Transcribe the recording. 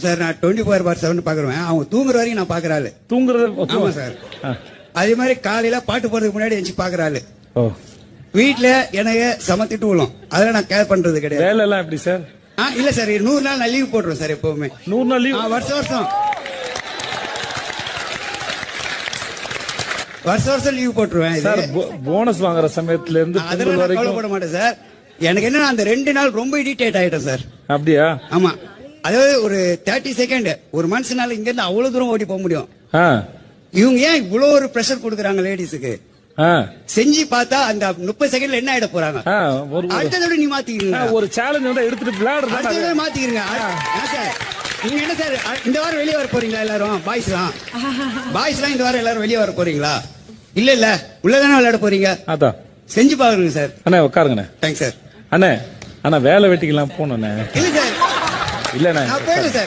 Sir நான் 24/7 பாக்குறேன். அவங்க தூங்குற வரைக்கும் நான் பாக்குறாள். தூங்குறது ஆமா சார். அதே மாதிரி காலையில பாட்டு போறதுக்கு முன்னாடி எஞ்சி பாக்குறாள். வீட்டுல எனக்கு சமத்திட்டு விழும். அதெல்லாம் நான் கேர் பண்றது கிடையாது. வேலை எல்லாம் எப்படி சார்? இல்ல சார் 100 நாள் நான் லீவ் போட்டுருவேன் சார். எப்பவுமே 100 நாள் லீவ். வருஷம் லீவ் போட்டுருவேன் சார். போனஸ் வாங்குற சமயத்துல இருந்து அதெல்லாம் கவலைப்பட மாட்டேன் சார். எனக்கு என்ன அந்த 2 நாள் ரொம்ப இரிட்டேட் ஆயிட்டேன் சார். அப்படியா? ஆமா. அதாவது ஒரு 30 செகண்ட் ஒரு மனுஷனால இங்க இருந்து அவ்வளவு தூரம் ஓடி போக முடியும். இவங்க ஏன் இவ்வளவு ஒரு பிரஷர் கொடுக்குறாங்க லேடிஸுக்கு? செஞ்சு பார்த்தா அந்த 30 செகண்ட்ல என்ன ஆயிட போறாங்க? அடுத்ததோட நீ மாத்திக்கிறீங்க. ஒரு சேலஞ்ச் வந்து எடுத்துட்டு விளையாடுறது. அடுத்ததோட மாத்திக்கிறீங்க. நீங்க என்ன சார் இந்த வாரம் வெளியே வர போறீங்களா? எல்லாரும் பாய்ஸ்லாம் இந்த வாரம் எல்லாரும் வெளியே வர போறீங்களா? இல்ல உள்ளதானே விளையாட போறீங்க. அதான் செஞ்சு பாருங்க சார். அண்ணே உட்காருங்கண்ணே. Thanks sir. அண்ணே வேலை வெட்டிக்கலாம் போனோண்ணே. இல்ல சார். இல்லண்ணே நான் போயிடுறேன் சார்.